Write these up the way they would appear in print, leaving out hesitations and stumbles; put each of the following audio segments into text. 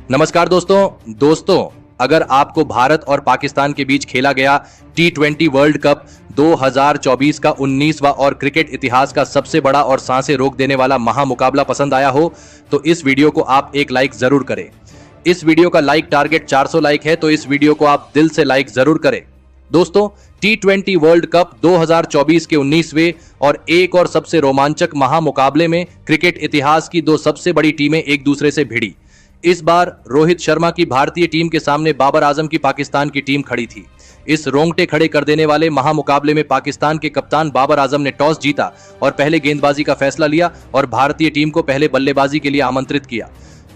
नमस्कार दोस्तों, अगर आपको भारत और पाकिस्तान के बीच खेला गया T20 वर्ल्ड कप 2024 का 19वां और क्रिकेट इतिहास का सबसे बड़ा और सांसें रोक देने वाला महामुकाबला पसंद आया हो तो इस वीडियो को आप एक लाइक जरूर करें। इस वीडियो का लाइक टारगेट 400 लाइक है, तो इस वीडियो को आप दिल से लाइक जरूर करें। दोस्तों, T20 वर्ल्ड कप 2024 के 19वें और एक और सबसे रोमांचक महामुकाबले में क्रिकेट इतिहास की दो सबसे बड़ी टीमें एक दूसरे से भिड़ी। इस बार रोहित शर्मा की भारतीय टीम के सामने बाबर आजम की पाकिस्तान की टीम खड़ी थी। इस रोंगटे खड़े कर देने वाले महामुकाबले में पाकिस्तान के कप्तान बाबर आजम ने टॉस जीता और पहले गेंदबाजी का फैसला लिया और भारतीय टीम को पहले बल्लेबाजी के लिए आमंत्रित किया।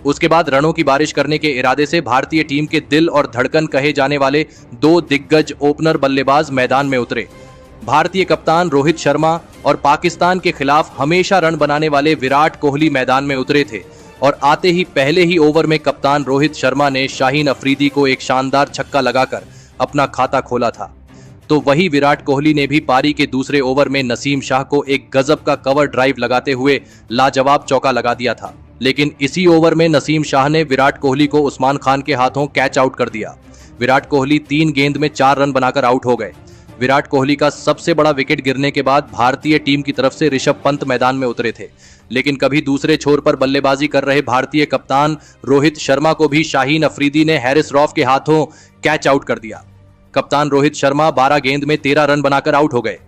उसके बाद रनों की बारिश करने के इरादे से भारतीय टीम के दिल और धड़कन कहे जाने वाले दो दिग्गज ओपनर बल्लेबाज मैदान में उतरे। भारतीय कप्तान रोहित शर्मा और पाकिस्तान के खिलाफ हमेशा रन बनाने वाले विराट कोहली मैदान में उतरे थे और आते ही पहले ही ओवर में कप्तान रोहित शर्मा ने शाहीन अफरीदी को एक शानदार छक्का लगाकर अपना खाता खोला था। तो वही विराट कोहली ने भी पारी के दूसरे ओवर में नसीम शाह को एक गजब का कवर ड्राइव लगाते हुए लाजवाब चौका लगा दिया था। लेकिन इसी ओवर में नसीम शाह ने विराट कोहली को उस्मान खान के हाथों कैच आउट कर दिया। विराट कोहली 3 गेंद में 4 रन बनाकर आउट हो गए। विराट कोहली का सबसे बड़ा विकेट गिरने के बाद भारतीय टीम की तरफ से ऋषभ पंत मैदान में उतरे थे, लेकिन कभी दूसरे छोर पर बल्लेबाजी कर रहे भारतीय कप्तान रोहित शर्मा को भी शाहीन अफरीदी ने हैरिस रॉफ के हाथों कैच आउट कर दिया। कप्तान रोहित शर्मा 12 गेंद में 13 रन बनाकर आउट हो गए।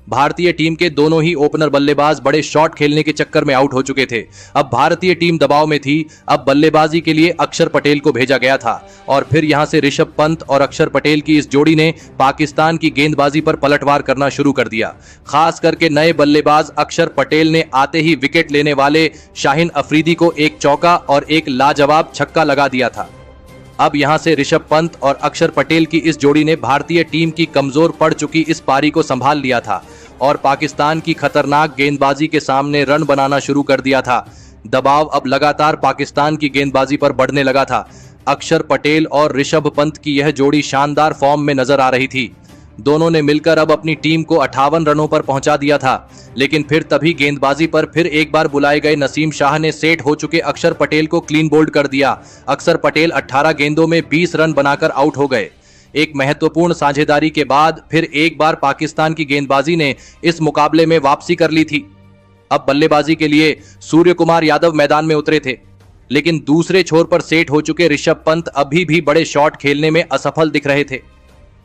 भारतीय टीम के दोनों ही ओपनर बल्लेबाज बड़े शॉट खेलने के चक्कर में आउट हो चुके थे। अब भारतीय टीम दबाव में थी। अब बल्लेबाजी के लिए अक्षर पटेल को भेजा गया था और फिर यहां से ऋषभ पंत और अक्षर पटेल की इस जोड़ी ने पाकिस्तान की गेंदबाजी पर पलटवार करना शुरू कर दिया। खास करके नए बल्लेबाज अक्षर पटेल ने आते ही विकेट लेने वाले शाहीन अफरीदी को एक चौका और एक लाजवाब छक्का लगा दिया था। अब यहां से ऋषभ पंत और अक्षर पटेल की इस जोड़ी ने भारतीय टीम की कमजोर पड़ चुकी इस पारी को संभाल लिया था और पाकिस्तान की खतरनाक गेंदबाजी के सामने रन बनाना शुरू कर दिया था। दबाव अब लगातार पाकिस्तान की गेंदबाजी पर बढ़ने लगा था। अक्षर पटेल और ऋषभ पंत की यह जोड़ी शानदार फॉर्म में नजर आ रही थी। दोनों ने मिलकर अब अपनी टीम को 58 रनों पर पहुंचा दिया था, लेकिन फिर तभी गेंदबाजी पर फिर एक बार बुलाए गए नसीम शाह ने सेट हो चुके अक्षर पटेल को क्लीन बोल्ड कर दिया। अक्षर पटेल 18 गेंदों में 20 रन बनाकर आउट हो गए। एक महत्वपूर्ण साझेदारी के बाद फिर एक बार पाकिस्तान की गेंदबाजी ने इस मुकाबले में वापसी कर ली थी। अब बल्लेबाजी के लिए सूर्य कुमार यादव मैदान में उतरे थे, लेकिन दूसरे छोर पर सेट हो चुके ऋषभ पंत अभी भी बड़े शॉट खेलने में असफल दिख रहे थे।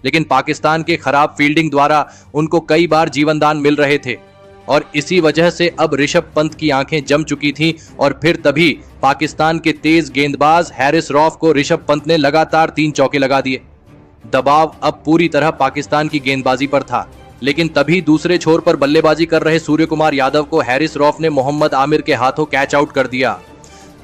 लेकिन पाकिस्तान के खराब फील्डिंग द्वारा उनको कई बार जीवनदान मिल रहे थे और इसी वजह से अब ऋषभ पंत की आंखें जम चुकी थीं और फिर तभी पाकिस्तान के तेज गेंदबाज हैरिस रॉफ को ऋषभ पंत ने लगातार 3 चौके लगा दिए। दबाव अब पूरी तरह पाकिस्तान की गेंदबाजी पर था, लेकिन तभी दूसरे छोर पर बल्लेबाजी कर रहे सूर्य कुमार यादव को हैरिस रॉफ ने मोहम्मद आमिर के हाथों कैच आउट कर दिया।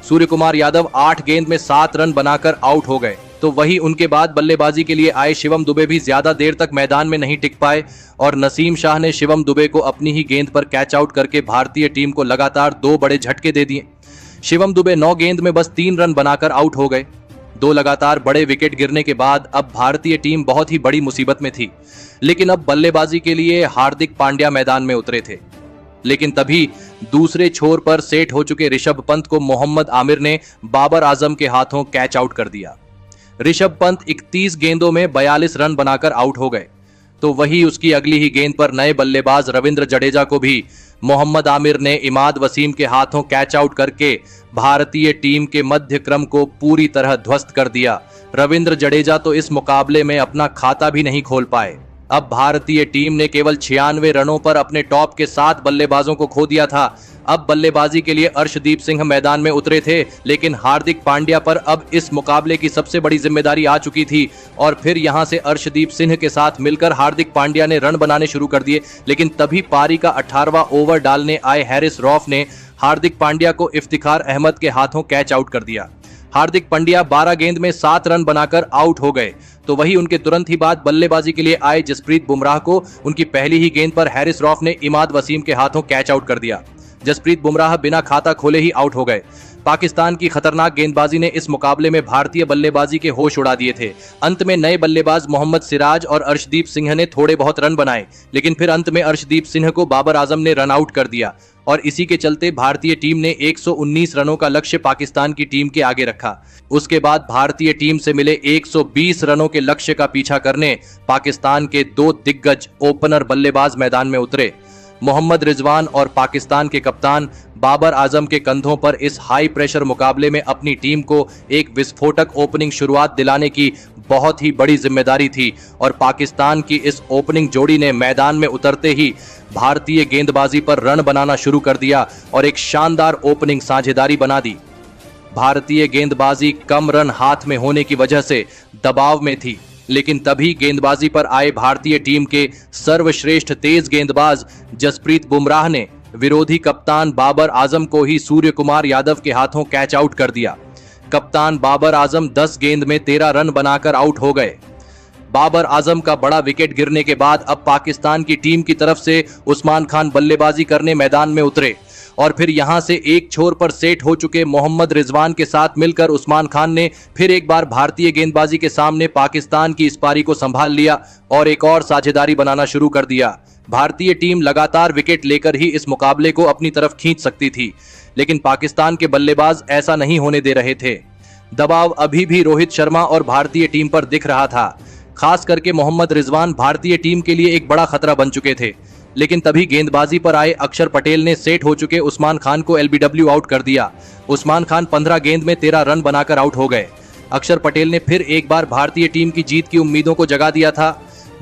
सूर्य कुमार यादव 8 गेंद में 7 रन बनाकर आउट हो गए। तो वही उनके बाद बल्लेबाजी के लिए आए शिवम दुबे भी ज्यादा देर तक मैदान में नहीं टिक पाए और नसीम शाह ने शिवम दुबे को अपनी ही गेंद पर कैच आउट करके भारतीय टीम को लगातार 2 बड़े झटके दे दिए। शिवम दुबे 9 गेंद में बस 3 रन बनाकर आउट हो गए। 2 लगातार बड़े विकेट गिरने के बाद अब भारतीय टीम बहुत ही बड़ी मुसीबत में थी। लेकिन अब बल्लेबाजी के लिए हार्दिक पांड्या मैदान में उतरे थे, लेकिन तभी दूसरे छोर पर सेट हो चुके ऋषभ पंत को मोहम्मद आमिर ने बाबर आजम के हाथों कैच आउट कर दिया। ऋषभ पंत 31 गेंदों में 42 रन बनाकर आउट हो गए। तो वही उसकी अगली ही गेंद पर नए बल्लेबाज रविंद्र जडेजा को भी मोहम्मद आमिर ने इमाद वसीम के हाथों कैच आउट करके भारतीय टीम के मध्य क्रम को पूरी तरह ध्वस्त कर दिया। रविंद्र जडेजा तो इस मुकाबले में अपना खाता भी नहीं खोल पाए। अब भारतीय टीम ने केवल 96 रनों पर अपने टॉप के 7 बल्लेबाजों को खो दिया था। अब बल्लेबाजी के लिए अर्शदीप सिंह मैदान में उतरे थे, लेकिन हार्दिक पांड्या पर अब इस मुकाबले की सबसे बड़ी जिम्मेदारी आ चुकी थी और फिर यहां से अर्शदीप सिंह के साथ मिलकर हार्दिक पांड्या ने रन बनाने शुरू कर दिए। लेकिन तभी पारी का 18वां ओवर डालने आए हैरिस रॉफ ने हार्दिक पांड्या को इफ्तिखार अहमद के हाथों कैच आउट कर दिया। हार्दिक पांड्या 12 गेंद में 7 रन बनाकर आउट हो गए। तो वही उनके तुरंत ही बाद बल्लेबाजी के लिए आए जसप्रीत बुमराह को उनकी पहली ही गेंद पर हैरिस रॉफ ने इमाद वसीम के हाथों कैच आउट कर दिया। जसप्रीत बुमराह बिना खाता खोले ही आउट हो गए। पाकिस्तान की खतरनाक गेंदबाजी ने इस मुकाबले में भारतीय बल्लेबाजी के होश उड़ा दिए थे। अंत में नए बल्लेबाज मोहम्मद सिराज और अर्शदीप सिंह ने थोड़े बहुत रन बनाए, लेकिन फिर अंत में अर्शदीप सिंह को बाबर आजम ने रन आउट कर दिया और इसी के चलते भारतीय टीम ने 119 रनों का लक्ष्य पाकिस्तान की टीम के आगे रखा। उसके बाद भारतीय टीम से मिले 120 रनों के लक्ष्य का पीछा करने पाकिस्तान के दो दिग्गज ओपनर बल्लेबाज मैदान में उतरे। मोहम्मद रिजवान और पाकिस्तान के कप्तान बाबर आजम के कंधों पर इस हाई प्रेशर मुकाबले में अपनी टीम को एक विस्फोटक ओपनिंग शुरुआत दिलाने की बहुत ही बड़ी जिम्मेदारी थी और पाकिस्तान की इस ओपनिंग जोड़ी ने मैदान में उतरते ही भारतीय गेंदबाजी पर रन बनाना शुरू कर दिया और एक शानदार ओपनिंग साझेदारी बना दी। भारतीय गेंदबाजी कम रन हाथ में होने की वजह से दबाव में थी, लेकिन तभी गेंदबाजी पर आए भारतीय टीम के सर्वश्रेष्ठ तेज गेंदबाज जसप्रीत बुमराह ने विरोधी कप्तान बाबर आजम को ही सूर्य कुमार यादव के हाथों कैच आउट कर दिया। कप्तान बाबर आजम 10 गेंद में 13 रन बनाकर आउट हो गए। बाबर आजम का बड़ा विकेट गिरने के बाद अब पाकिस्तान की टीम की तरफ से उस्मान खान बल्लेबाजी करने मैदान में उतरे और फिर यहां से एक छोर पर सेट हो चुके मोहम्मद रिजवान के साथ मिलकर उस्मान खान ने फिर एक बार भारतीय गेंदबाजी के सामने पाकिस्तान की इस पारी को संभाल लिया और एक और साझेदारी बनाना शुरू कर दिया। भारतीय टीम लगातार विकेट लेकर ही इस मुकाबले को अपनी तरफ खींच सकती थी, लेकिन पाकिस्तान के बल्लेबाज ऐसा नहीं होने दे रहे थे। दबाव अभी भी रोहित शर्मा और भारतीय टीम पर दिख रहा था। खास करके मोहम्मद रिजवान भारतीय टीम के लिए एक बड़ा खतरा बन चुके थे, लेकिन तभी गेंदबाजी पर आए अक्षर पटेल ने सेट हो चुके उस्मान खान को एलबीडब्ल्यू आउट कर दिया। उस्मान खान 15 गेंद में 13 रन बनाकर आउट हो गए। अक्षर पटेल ने फिर एक बार भारतीय टीम की जीत की उम्मीदों को जगा दिया था।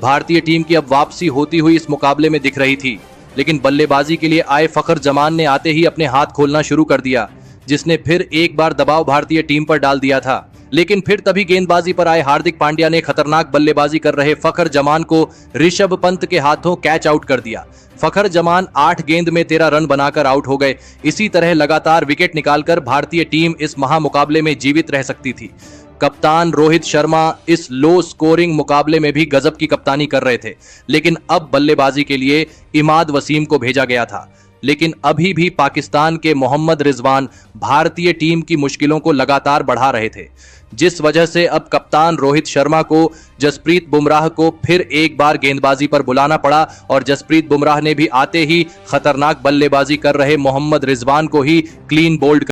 भारतीय टीम की अब वापसी होती हुई इस मुकाबले में दिख रही थी, लेकिन बल्लेबाजी के लिए आए फखर जमान ने आते ही अपने हाथ खोलना शुरू कर दिया, जिसने फिर एक बार दबाव भारतीय टीम पर डाल दिया था। लेकिन फिर तभी गेंदबाजी पर आए हार्दिक पांड्या ने खतरनाक बल्लेबाजी कर रहे फखर जमान को ऋषभ पंत के हाथों कैच आउट कर दिया। फखर जमान 8 गेंद में 13 रन बनाकर आउट हो गए। इसी तरह लगातार विकेट निकालकर भारतीय टीम इस महामुकाबले में जीवित रह सकती थी। कप्तान रोहित शर्मा इस लो स्कोरिंग मुकाबले में भी गजब की कप्तानी कर रहे थे, लेकिन अब बल्लेबाजी के लिए इमाद वसीम को भेजा गया था। लेकिन अभी भी पाकिस्तान के मोहम्मद रिजवान भारतीय टीम की मुश्किलों को लगातार बढ़ा रहे थे, जिस वजह से अब कप्तान रोहित शर्मा को जसप्रीत बुमराह को फिर एक बार गेंदबाजी पर बुलाना पड़ा और जसप्रीत बुमराह ने भी आते ही खतरनाक बल्लेबाजी कर रहे मोहम्मद रिजवान को ही क्लीन बोल्ड